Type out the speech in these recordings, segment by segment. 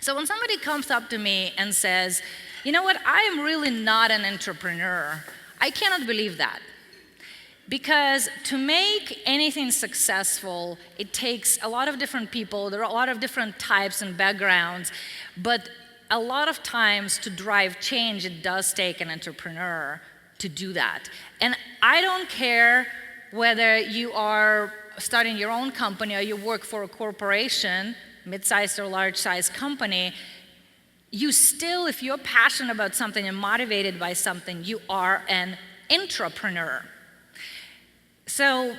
So when somebody comes up to me and says, you know what, I am really not an entrepreneur, I cannot believe that. Because to make anything successful, it takes a lot of different people, there are a lot of different types and backgrounds, but a lot of times to drive change, it does take an entrepreneur to do that. And I don't care whether you are starting your own company or you work for a corporation, mid-sized or large-sized company, you still, if you're passionate about something and motivated by something, you are an intrapreneur. So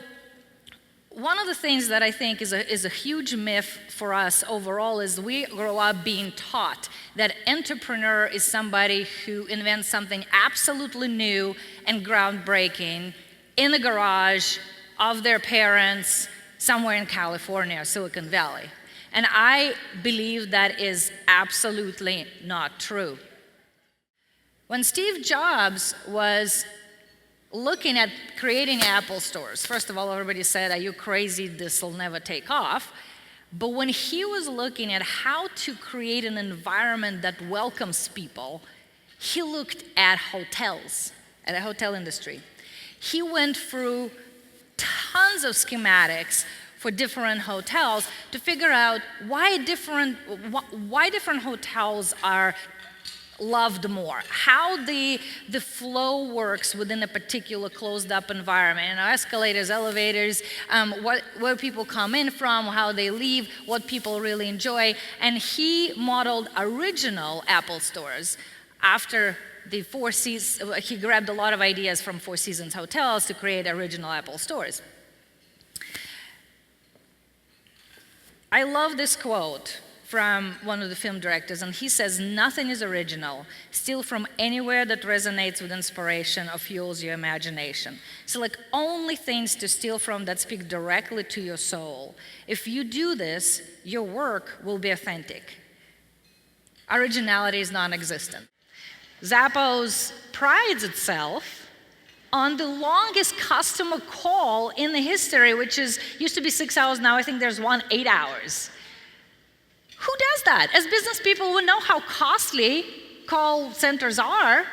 one of the things that I think is a huge myth for us overall is we grow up being taught that entrepreneur is somebody who invents something absolutely new and groundbreaking in the garage of their parents somewhere in California or Silicon Valley. And I believe that is absolutely not true. When Steve Jobs was looking at creating Apple stores, first of all, everybody said, are you crazy, this will never take off. But when he was looking at how to create an environment that welcomes people, he looked at hotels, at the hotel industry. He went through tons of schematics for different hotels to figure out why different hotels are loved more, how the flow works within a particular closed-up environment, escalators, elevators, where people come in from, how they leave, what people really enjoy. And he modeled original Apple stores after the Four Seasons. He grabbed a lot of ideas from Four Seasons hotels to create original Apple stores. I love this quote from one of the film directors, and he says, nothing is original. Steal from anywhere that resonates with inspiration or fuels your imagination. So only things to steal from that speak directly to your soul. If you do this, your work will be authentic. Originality is non-existent. Zappos prides itself on the longest customer call in the history, which used to be 6 hours, now I think there's one 8 hours. Who does that? As business people, we know how costly call centers are.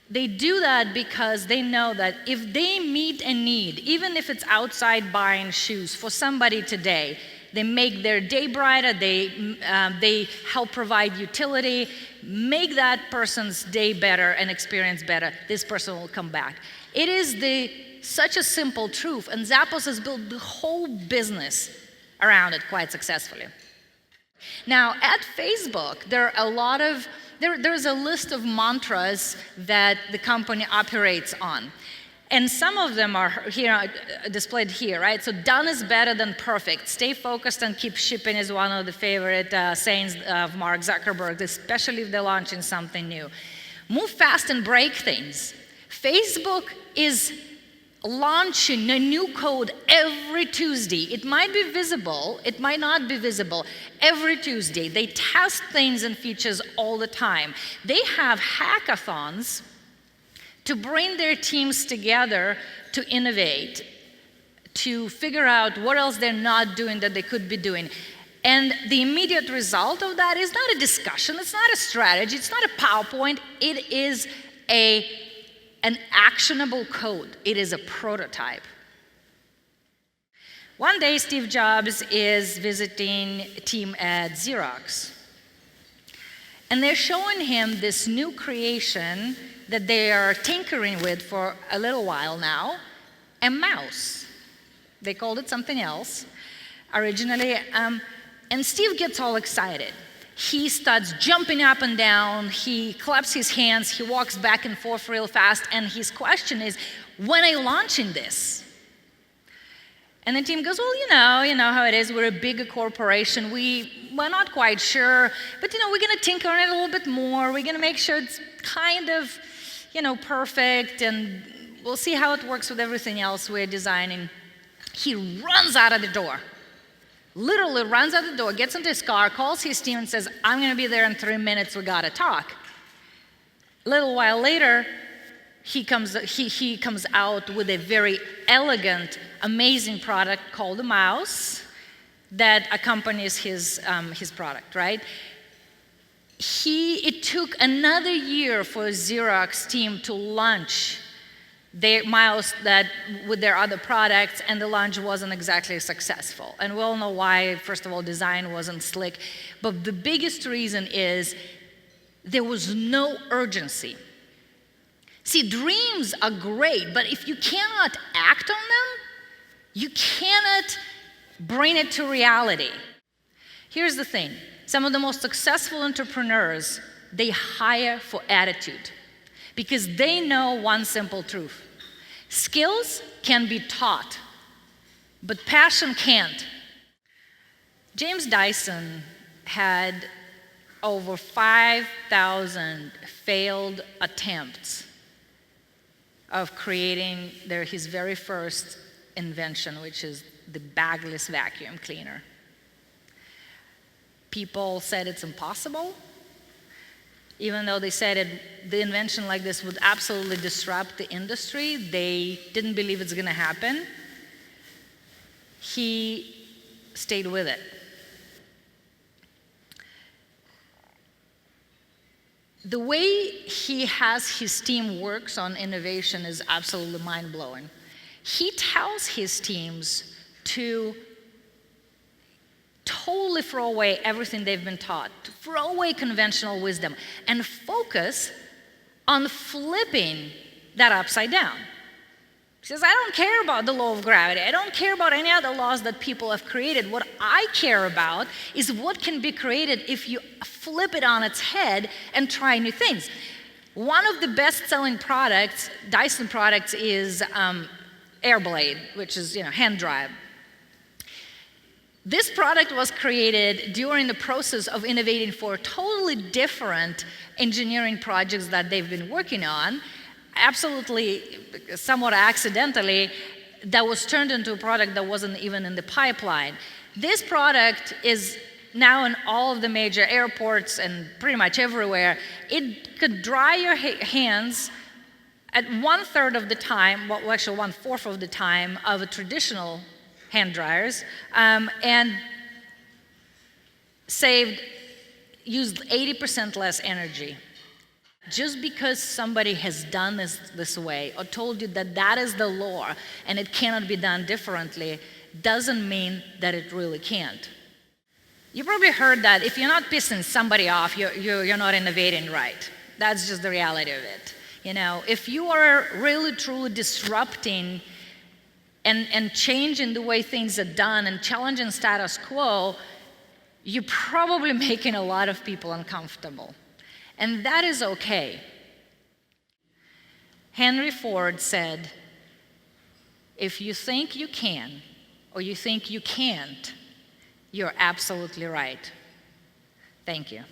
They do that because they know that if they meet a need, even if it's outside buying shoes for somebody today, they make their day brighter, they help provide utility, make that person's day better and experience better, this person will come back. It is such a simple truth, and Zappos has built the whole business around it quite successfully. Now, at Facebook, there's a list of mantras that the company operates on. And some of them are here, displayed here, right? So done is better than perfect. Stay focused and keep shipping is one of the favorite sayings of Mark Zuckerberg, especially if they're launching something new. Move fast and break things. Facebook is launching a new code every Tuesday. It might be visible, it might not be visible. Every Tuesday, they test things and features all the time. They have hackathons to bring their teams together to innovate, to figure out what else they're not doing that they could be doing. And the immediate result of that is not a discussion, it's not a strategy, it's not a PowerPoint, it is an actionable code. It is a prototype. One day, Steve Jobs is visiting a team at Xerox. And they're showing him this new creation that they are tinkering with for a little while now, a mouse. They called it something else originally. And Steve gets all excited. He starts jumping up and down, he claps his hands, he walks back and forth real fast, and his question is, when are you launching this? And the team goes, well, you know how it is, we're a big corporation, we're not quite sure, but we're gonna tinker on it a little bit more, we're gonna make sure it's kind of, perfect, and we'll see how it works with everything else we're designing. He runs out of the door. Literally runs out the door, gets into his car, calls his team and says, I'm gonna be there in 3 minutes, we gotta talk. A little while later, he comes out with a very elegant, amazing product called a mouse that accompanies his product, right? It took another year for Xerox team to launch their mouse with their other products, and the launch wasn't exactly successful. And we all know why. First of all, design wasn't slick. But the biggest reason is there was no urgency. See, dreams are great, but if you cannot act on them, you cannot bring it to reality. Here's the thing. Some of the most successful entrepreneurs, they hire for attitude because they know one simple truth. Skills can be taught, but passion can't. James Dyson had over 5,000 failed attempts of creating his very first invention, which is the bagless vacuum cleaner. People said it's impossible, even though they said the invention like this would absolutely disrupt the industry. They didn't believe it's going to happen. He stayed with it. The way he has his team works on innovation is absolutely mind-blowing. He tells his teams to totally throw away everything they've been taught, to throw away conventional wisdom, and focus on flipping that upside down. He says, I don't care about the law of gravity. I don't care about any other laws that people have created. What I care about is what can be created if you flip it on its head and try new things. One of the best-selling products, Dyson products, is Airblade, which is hand drive. This product was created during the process of innovating for totally different engineering projects that they've been working on. Absolutely, somewhat accidentally, that was turned into a product that wasn't even in the pipeline. This product is now in all of the major airports and pretty much everywhere. It could dry your hands at 1/3 of the time, well, actually 1/4 of the time of a traditional hand dryers, and used 80% less energy. Just because somebody has done this way or told you that that is the law and it cannot be done differently doesn't mean that it really can't. You probably heard that if you're not pissing somebody off, you're not innovating right. That's just the reality of it. If you are really truly disrupting and changing the way things are done and challenging status quo, you're probably making a lot of people uncomfortable. And that is okay. Henry Ford said, if you think you can or you think you can't, you're absolutely right. Thank you.